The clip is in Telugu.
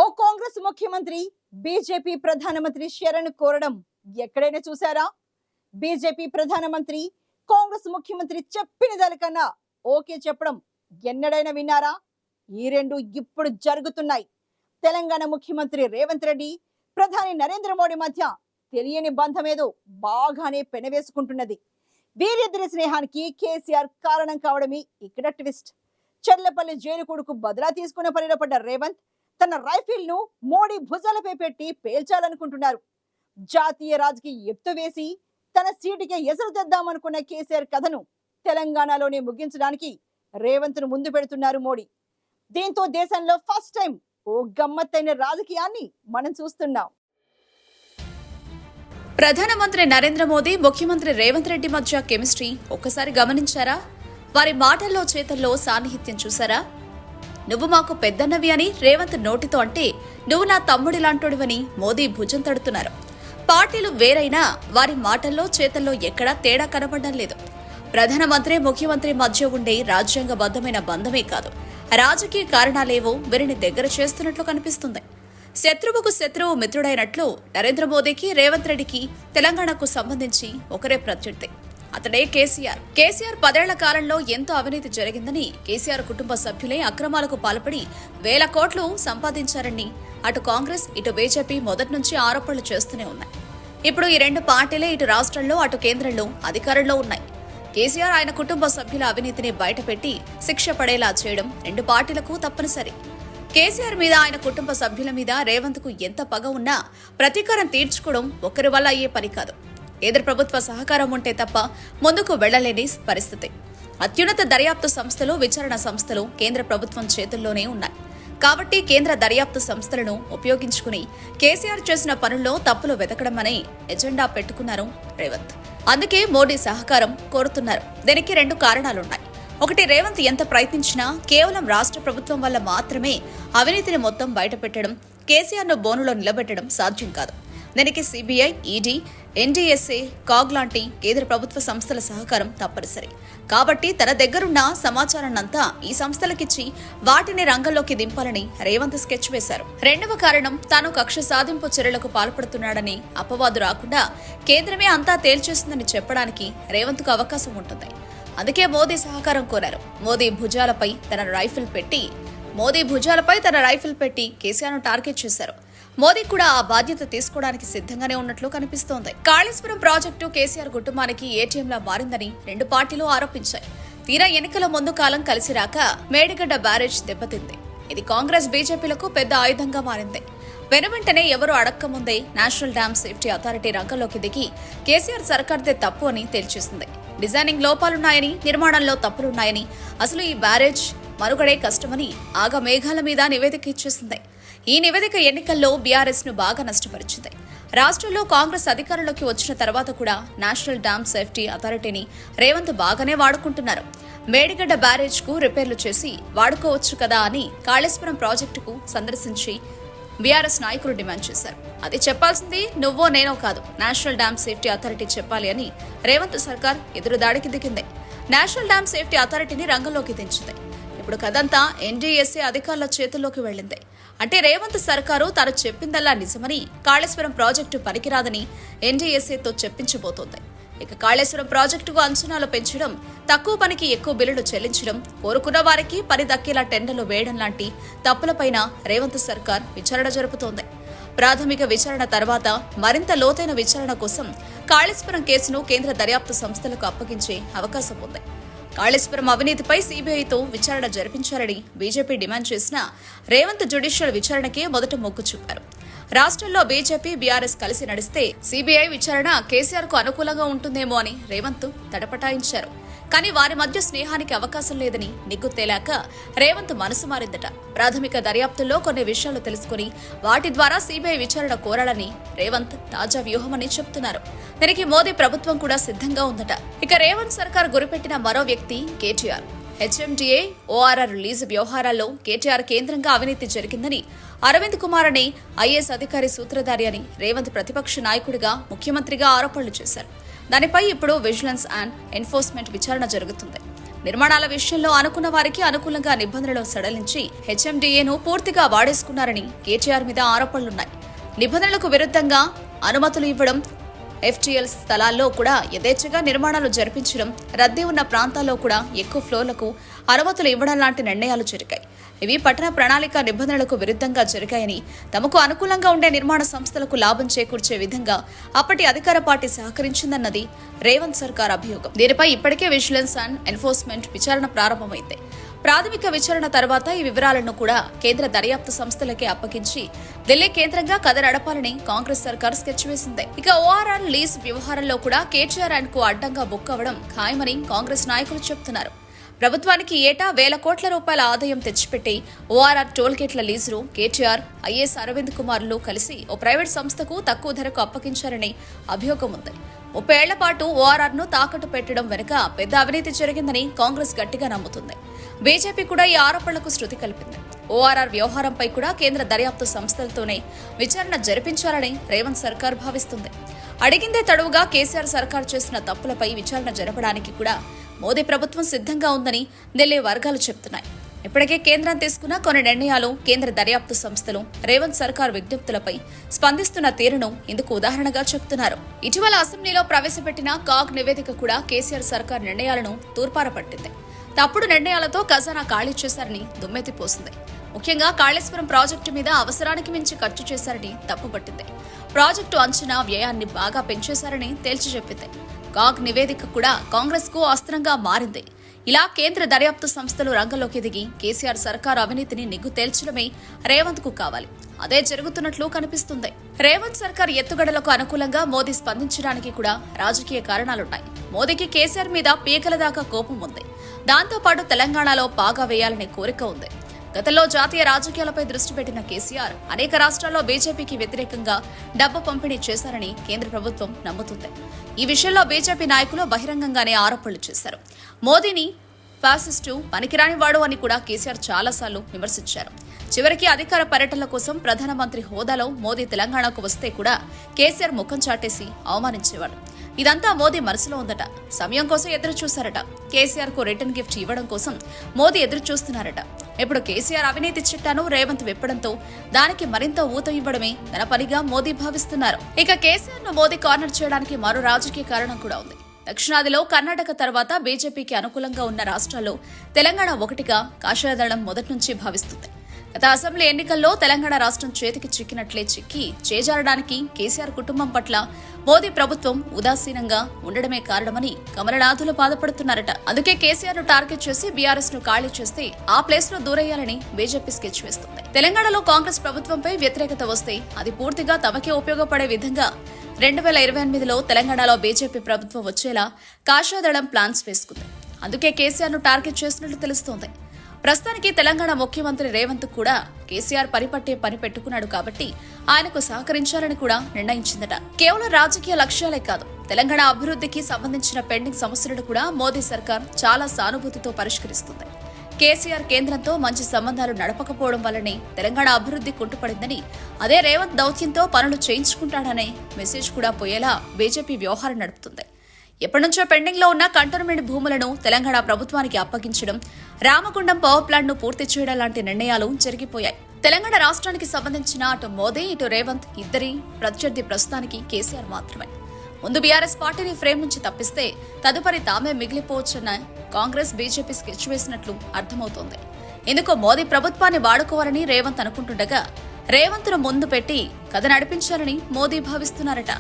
ఓ కాంగ్రెస్ ముఖ్యమంత్రి బీజేపీ ప్రధానమంత్రి శరణ్ కోరడం ఎక్కడైనా చూసారా? బీజేపీ ప్రధానమంత్రి కాంగ్రెస్ ముఖ్యమంత్రి చెప్పిన దానికన్నా ఓకే చెప్పడం ఎన్నడైనా విన్నారా? ఈ రెండు ఇప్పుడు జరుగుతున్నాయి. తెలంగాణ ముఖ్యమంత్రి రేవంత్ రెడ్డి, ప్రధాని నరేంద్ర మోడీ మధ్య తెలియని బంధమేదో బాగానే పెనవేసుకుంటున్నది. వీరిద్దరి స్నేహానికి కేసీఆర్ కారణం కావడమే ఇక్కడ ట్విస్ట్. చెర్లపల్లి జైలు కొడుకు బదులా తీసుకున్న పనిలో పడ్డ రేవంత్ తన రైఫిల్ ను మోడీ భుజాలపై పెట్టి పేల్చాలనుకుంటున్నారు. జాతీయ రాజకీయ ఎత్తు వేసి తన సీటుకి ఎసరు తెద్దామనుకున్న కేసీఆర్ కథను తెలంగాణలోనే ముగించడానికి రేవంత్ ను ముందు పెడుతున్నారు మోడీ. దీంతో దేశంలో ఫస్ట్ టైం ఓ గమ్మత్తైన రాజకీయాన్ని మనం చూస్తున్నాం. ప్రధానమంత్రి నరేంద్ర మోదీ, ముఖ్యమంత్రి రేవంత్ రెడ్డి మధ్య కెమిస్ట్రీ ఒక్కసారి గమనించారా? వారి మాటల్లో చేతల్లో సాన్నిహిత్యం చూసారా? నువ్వు మాకు పెద్దన్నవి అని రేవంత్ నోటితో అంటే, నువ్వు నా తమ్ముడి లాంటోడివని మోదీ భుజం తడుతున్నారు. పార్టీలు వేరైనా వారి మాటల్లో చేతల్లో ఎక్కడా తేడా కనపడడం లేదు. ప్రధానమంత్రి, ముఖ్యమంత్రి మధ్య ఉండే రాజ్యాంగబద్ధమైన బంధమే కాదు, రాజకీయ కారణాలేవో వీరిని దగ్గర చేస్తున్నట్లు కనిపిస్తుంది. శత్రువుకు శత్రువు మిత్రుడైనట్లు నరేంద్ర మోదీకి, రేవంత్ రెడ్డికి తెలంగాణకు సంబంధించి ఒకరే ప్రత్యర్థి. అతడే కేసీఆర్. కేసీఆర్ 10 ఏళ్ల కాలంలో ఎంతో అవినీతి జరిగిందని, కేసీఆర్ కుటుంబ సభ్యులే అక్రమాలకు పాల్పడి వేల కోట్లు సంపాదించారని అటు కాంగ్రెస్, ఇటు బీజేపీ మొదటి నుంచి ఆరోపణలు చేస్తూనే ఉన్నాయి. ఇప్పుడు ఈ రెండు పార్టీలే ఇటు రాష్ట్రంలో, అటు కేంద్రంలో అధికారంలో ఉన్నాయి. కేసీఆర్ ఆయన కుటుంబ సభ్యుల అవినీతిని బయటపెట్టి శిక్ష పడేలా చేయడం రెండు పార్టీలకు తప్పనిసరి. కేసీఆర్ మీద, ఆయన కుటుంబ సభ్యుల మీద రేవంత్ కు ఎంత పగ ఉన్నా ప్రతీకారం తీర్చుకోవడం ఒకరి వల్ల అయ్యే పని కాదు. కేంద్ర ప్రభుత్వ సహకారం ఉంటే తప్ప ముందుకు వెళ్లలేని పరిస్థితి. అత్యున్నత దర్యాప్తు సంస్థలు, విచారణ సంస్థలు కేంద్ర ప్రభుత్వం చేతుల్లోనే ఉన్నాయి. కాబట్టి కేంద్ర దర్యాప్తు సంస్థలను ఉపయోగించుకుని కేసీఆర్ చేసిన పనుల్లో తప్పులు వెతకడం అనే ఎజెండా పెట్టుకున్నారు రేవంత్. అందుకే మోడీ సహకారం కోరుతున్నారు. దీనికి 2 కారణాలున్నాయి. ఒకటి, రేవంత్ ఎంత ప్రయత్నించినా కేవలం రాష్ట్ర ప్రభుత్వం వల్ల మాత్రమే అవినీతిని మొత్తం బయటపెట్టడం, కేసీఆర్ ను బోనులో నిలబెట్టడం సాధ్యం కాదు. దీనికి సిబిఐ, ఈడీ, ఎన్డీఎస్ఏ, కాగ్ లాంటి కేంద్ర ప్రభుత్వ సంస్థల సహకారం తప్పనిసరి. కాబట్టి తన దగ్గరున్న సమాచారాన్నంతా ఈ సంస్థలకిచ్చి వాటిని రంగంలోకి దింపాలని రేవంత్ స్కెచ్ వేశారు. రెండవ కారణం, తాను కక్ష సాధింపు చర్యలకు పాల్పడుతున్నాడని అపవాదు రాకుండా కేంద్రమే అంతా తేల్చేస్తుందని చెప్పడానికి రేవంత్ కు అవకాశం ఉంటుంది. అందుకే మోదీ సహకారం కోరారు. మోదీ భుజాలపై తన రైఫిల్ పెట్టి కేసీఆర్ ను టార్గెట్ చేశారు. మోదీ కూడా ఆ బాధ్యత తీసుకోవడానికి సిద్ధంగానే ఉన్నట్లు కనిపిస్తోంది. కాళేశ్వరం ప్రాజెక్టు కేసీఆర్ కుటుంబానికి ఏటీఎంలా మారిందని రెండు పార్టీలు ఆరోపించాయి. తీరా ఎన్నికల ముందు కాలం కలిసి రాక మేడిగడ్డ బ్యారేజ్ దెబ్బతింది. ఇది కాంగ్రెస్, బీజేపీలకు పెద్ద ఆయుధంగా మారింది. వెనువెంటనే ఎవరు అడక్కముందే నేషనల్ డ్యామ్ సేఫ్టీ అథారిటీ రంగంలోకి దిగి కేసీఆర్ సర్కార్దే తప్పు అని తేల్చేసింది. డిజైనింగ్ లోపాలున్నాయని, నిర్మాణంలో తప్పులున్నాయని, అసలు ఈ బ్యారేజ్ మనుగడే కష్టమని ఆగ మేఘాల మీద నివేదిక ఇచ్చేసింది. ఈ నివేదిక ఎన్నికల్లో బీఆర్ఎస్ ను బాగా నష్టపరిచింది. రాష్ట్రంలో కాంగ్రెస్ అధికారంలోకి వచ్చిన తర్వాత కూడా నేషనల్ డ్యామ్ సేఫ్టీ అథారిటీని రేవంత్ బాగానే వాడుకుంటున్నారు. మేడిగడ్డ బ్యారేజ్ కు రిపేర్లు చేసి వాడుకోవచ్చు కదా అని కాళేశ్వరం ప్రాజెక్టుకు సందర్శించి బీఆర్ఎస్ నాయకులు డిమాండ్ చేశారు. అది చెప్పాల్సింది నువ్వో నేనో కాదు, నేషనల్ డ్యామ్ సేఫ్టీ అథారిటీ చెప్పాలి అని రేవంత్ సర్కార్ ఎదురుదాడికి దిగింది. నేషనల్ డ్యామ్ సేఫ్టీ అథారిటీని రంగంలోకి దించింది. ఇప్పుడు కదంతా ఎన్డీఎస్ఏ అధికారుల చేతుల్లోకి వెళ్లింది. అంటే రేవంత్ సర్కారు తాను చెప్పిందల్లా నిజమని, కాళేశ్వరం ప్రాజెక్టు పనికిరాదని ఎన్డీఎస్ఏతో చెప్పించబోతోంది. ఇక కాళేశ్వరం ప్రాజెక్టుకు అంచనాలు పెంచడం, తక్కువ పనికి ఎక్కువ బిల్లులు చెల్లించడం, కోరుకున్న వారికి పని దక్కేలా టెండర్లు వేయడం లాంటి తప్పులపైన రేవంత్ సర్కార్ విచారణ జరుపుతోంది. ప్రాథమిక విచారణ తర్వాత మరింత లోతైన విచారణ కోసం కాళేశ్వరం కేసును కేంద్ర దర్యాప్తు సంస్థలకు అప్పగించే అవకాశం ఉంది. కాళేశ్వరం అవినీతిపై సీబీఐతో విచారణ జరిపించాలని బీజేపీ డిమాండ్ చేసినా రేవంత్ జ్యుడిషియల్ విచారణకే మొదట మొగ్గు చూపారు. రాష్ట్రంలో బీజేపీ, బీఆర్ఎస్ కలిసి నడిస్తే సీబీఐ విచారణ కేసీఆర్ కు అనుకూలంగా ఉంటుందేమో అని రేవంత్ తటపటాయించారు. కానీ వారి మధ్య స్నేహానికి అవకాశం లేదని నిగ్గు తేలాక రేవంత్ మనసు మారిందట. ప్రాథమిక దర్యాప్తుల్లో కొన్ని విషయాలు తెలుసుకుని వాటి ద్వారా సీబీఐ విచారణ కోరాలని రేవంత్ తాజా వ్యూహమని చెప్తున్నారు. దీనికి మోదీ ప్రభుత్వం కూడా సిద్ధంగా ఉందట. ఇక రేవంత్ సర్కార్ గురిపెట్టిన మరో వ్యక్తి కేటీఆర్. హెచ్ఎండిఏ, ఓఆర్ఆర్ రిలీజ్ వ్యవహారాల్లో కేటీఆర్ కేంద్రంగా అవినీతి జరిగిందని, అరవింద్ కుమార్ అనే ఐఏఎస్ అధికారి సూత్రధారి అని రేవంత్ ప్రతిపక్ష నాయకుడిగా, ముఖ్యమంత్రిగా ఆరోపణలు చేశారు. దానిపై ఇప్పుడు విజిలెన్స్ అండ్ ఎన్ఫోర్స్మెంట్ విచారణ జరుగుతుంది. నిర్మాణాల విషయంలో అనుకున్న వారికి అనుకూలంగా నిబంధనలు సడలించి హెచ్ఎండిఏను పూర్తిగా వాడేసుకున్నారని కేటీఆర్ మీద ఆరోపణలున్నాయి. నిబంధనలకు విరుద్ధంగా అనుమతులు ఇవ్వడం, ఎఫ్టీఎల్ స్థలాల్లో కూడా యథేచ్ఛగా నిర్మాణాలు జరిపించడం, రద్దీ ఉన్న ప్రాంతాల్లో కూడా ఎక్కువ ఫ్లోర్లకు అనుమతులు ఇవ్వడం లాంటి నిర్ణయాలు జరిగాయి. ఇవి పట్టణ ప్రణాళిక నిబంధనలకు విరుద్ధంగా జరిగాయని, తమకు అనుకూలంగా ఉండే నిర్మాణ సంస్థలకు లాభం చేకూర్చే విధంగా అప్పటి అధికార పార్టీ సహకరించిందన్నది రేవంత్ సర్కార్ అభియోగం. దీనిపై ఇప్పటికే విజిలెన్స్ అండ్ ఎన్ఫోర్స్మెంట్ విచారణ ప్రారంభమైంది. ప్రాథమిక విచారణ తర్వాత ఈ వివరాలను కూడా కేంద్ర దర్యాప్తు సంస్థలకే అప్పగించి ఢిల్లీ కేంద్రంగా కథ నడపాలని కాంగ్రెస్ సర్కార్ స్కెచ్ వేసింది. ఇక ఓఆర్ఆర్ లీజ్ వ్యవహారంలో కూడా కేటీఆర్ అండ్ కు అడ్డంగా బుక్ అవ్వడం ఖాయమని కాంగ్రెస్ నాయకులు చెబుతున్నారు. ప్రభుత్వానికి ఏటా వేల కోట్ల రూపాయల ఆదాయం తెచ్చిపెట్టి ఓఆర్ఆర్ టోల్ గేట్ల లీజును కేటీఆర్, ఐఏఎస్ అరవింద్ కుమార్లు కలిసి ఓ ప్రైవేట్ సంస్థకు తక్కువ ధరకు అప్పగించారని అభియోగం ఉంది. 30 ఏళ్ల పాటు ఓఆర్ఆర్ ను తాకట్టు పెట్టడం వెనుక పెద్ద అవినీతి జరిగిందని కాంగ్రెస్ గట్టిగా నమ్ముతుంది. బీజేపీ కూడా ఈ ఆరోపణలకు శృతి కలిపింది. ఓఆర్ఆర్ వ్యవహారంపై కూడా కేంద్ర దర్యాప్తు సంస్థలతోనే విచారణ జరిపించాలని రేవంత్ సర్కార్ భావిస్తుంది. అడిగిందే తడువుగా కేసీఆర్ సర్కార్ చేసిన తప్పులపై విచారణ జరపడానికి కూడా మోదీ ప్రభుత్వం సిద్ధంగా ఉందని ఢిల్లీ వర్గాలు చెబుతున్నాయి. ఇప్పటికే కేంద్రం తీసుకున్న కొన్ని నిర్ణయాలు, కేంద్ర దర్యాప్తు సంస్థలు రేవంత్ సర్కార్ విజ్ఞప్తులపై స్పందిస్తున్న తీరును ఇందుకు ఉదాహరణగా చెబుతున్నారు. ఇటీవల అసెంబ్లీలో ప్రవేశపెట్టిన కాగ్ నివేదిక కూడా కేసీఆర్ సర్కార్ నిర్ణయాలను తూర్పారపట్టింది. తప్పుడు నిర్ణయాలతో ఖజానా ఖాళీ చేశారని దుమ్మెత్తిపోసింది. ముఖ్యంగా కాళేశ్వరం ప్రాజెక్టు మీద అవసరానికి మించి ఖర్చు చేశారని తప్పుపట్టింది. ప్రాజెక్టు అంచనా వ్యయాన్ని బాగా పెంచేశారని తేల్చి చెప్పింది. కాగ్ నివేదిక కూడా కాంగ్రెస్ కు అస్త్రంగా మారింది. ఇలా కేంద్ర దర్యాప్తు సంస్థలు రంగంలోకి దిగి కేసీఆర్ సర్కార్ అవినీతిని నిగ్గు తేల్చడమే రేవంత్ కు కావాలి. అదే జరుగుతున్నట్లు కనిపిస్తుంది. రేవంత్ సర్కార్ ఎత్తుగడలకు అనుకూలంగా మోదీ స్పందించడానికి కూడా రాజకీయ కారణాలున్నాయి. మోదీకి కేసీఆర్ మీద పీకల దాకా కోపం ఉంది. దాంతో పాటు తెలంగాణలో పాగా వేయాలనే కోరిక ఉంది. గతంలో జాతీయ రాజకీయాలపై దృష్టి పెట్టిన కేసీఆర్ అనేక రాష్ట్రాల్లో బీజేపీకి వ్యతిరేకంగా డబ్బు పంపిణీ చేశారని కేంద్ర ప్రభుత్వం నమ్ముతుంది. ఈ విషయంలో బీజేపీ నాయకులు బహిరంగంగానే ఆరోపణలు చేశారు. మోదీని ఫాసిస్టు, పనికిరానివాడు అని కూడా కేసీఆర్ చాలాసార్లు విమర్శించారు. చివరికి అధికార పర్యటనల కోసం ప్రధానమంత్రి హోదాలో మోదీ తెలంగాణకు వస్తే కూడా కేసీఆర్ ముఖం చాటేసి అవమానించేవాడు. ఇదంతా మోదీ మనసులో ఉందట. సమయం కోసం ఎదురు చూశారట. కేసీఆర్ కు రిటర్న్ గిఫ్ట్ ఇవ్వడం కోసం మోదీ ఎదురు చూస్తున్నారట. ఇప్పుడు కేసీఆర్ అవినీతి చిట్టాను రేవంత్ విప్పడంతో దానికి మరింత ఊతం ఇవ్వడమే తన పనిగా మోదీ భావిస్తున్నారు. ఇక కేసీఆర్ ను మోదీ కార్నర్ చేయడానికి మరో రాజకీయ కారణం కూడా ఉంది. దక్షిణాదిలో కర్ణాటక తర్వాత బీజేపీకి అనుకూలంగా ఉన్న రాష్ట్రాల్లో తెలంగాణ ఒకటిగా కాషాయదళం మొదటి నుంచి భావిస్తుంది. గత అసెంబ్లీ ఎన్నికల్లో తెలంగాణ రాష్ట్రం చేతికి చిక్కినట్లే చిక్కి చేజారడానికి కేసీఆర్ కుటుంబం పట్ల మోదీ ప్రభుత్వం ఉదాసీనంగా ఉండడమే కారణమని కమలనాథులు బాధపడుతున్నారట. అందుకే కేసీఆర్ ను టార్గెట్ చేసి బీఆర్ఎస్ ను ఖాళీ చేస్తే ఆ ప్లేస్ లో దూరయ్యాలని బీజేపీ స్కెచ్ వేస్తుంది. తెలంగాణలో కాంగ్రెస్ ప్రభుత్వంపై వ్యతిరేకత వస్తే అది పూర్తిగా తమకే ఉపయోగపడే విధంగా 2028లో తెలంగాణలో బీజేపీ ప్రభుత్వం వచ్చేలా కాషాయదళం ప్లాన్స్ వేసుకుంది. అందుకే కేసీఆర్ ను టార్గెట్ చేసినట్లు తెలుస్తోంది. ప్రస్తుతానికి తెలంగాణ ముఖ్యమంత్రి రేవంత్ కూడా కేసీఆర్ పనిపట్టే పని పెట్టుకున్నాడు కాబట్టి ఆయనకు సహకరించాలని కూడా నిర్ణయించిందట. కేవలం రాజకీయ లక్ష్యాలే కాదు, తెలంగాణ అభివృద్ధికి సంబంధించిన పెండింగ్ సమస్యలను కూడా మోదీ సర్కార్ చాలా సానుభూతితో పరిష్కరిస్తుంది. కేసీఆర్ కేంద్రంతో మంచి సంబంధాలు నడపకపోవడం వల్లనే తెలంగాణ అభివృద్ధి కుంటుపడిందని, అదే రేవంత్ దౌత్యంతో పనులు చేయించుకుంటాడనే మెసేజ్ కూడా పోయేలా బీజేపీ వ్యవహారం నడుపుతుంది. ఎప్పటినుంచో పెండింగ్ లో ఉన్న కంటోన్మెంట్ భూములను తెలంగాణ ప్రభుత్వానికి అప్పగించడం, రామగుండం పవర్ ప్లాంట్ ను పూర్తి చేయడం లాంటి నిర్ణయాలు జరిగిపోయాయి. తెలంగాణ రాష్ట్రానికి సంబంధించిన అటు మోదీ ఇటు రేవంత్ ఇద్దరి ప్రత్యర్థి ప్రస్తుతానికి కేసీఆర్ మాత్రమే. ముందు బీఆర్ఎస్ పార్టీని ఫ్రేమ్ నుంచి తప్పిస్తే తదుపరి తామే మిగిలిపోవచ్చన్న కాంగ్రెస్ బీజేపీ స్కెచ్ వేసినట్లు అర్థమవుతోంది. ఇందుకు మోదీ ప్రభుత్వాన్ని వాడుకోవాలని రేవంత్ అనుకుంటుండగా రేవంత్ను ముందు పెట్టి కథ నడిపించాలని మోదీ భావిస్తున్నారట.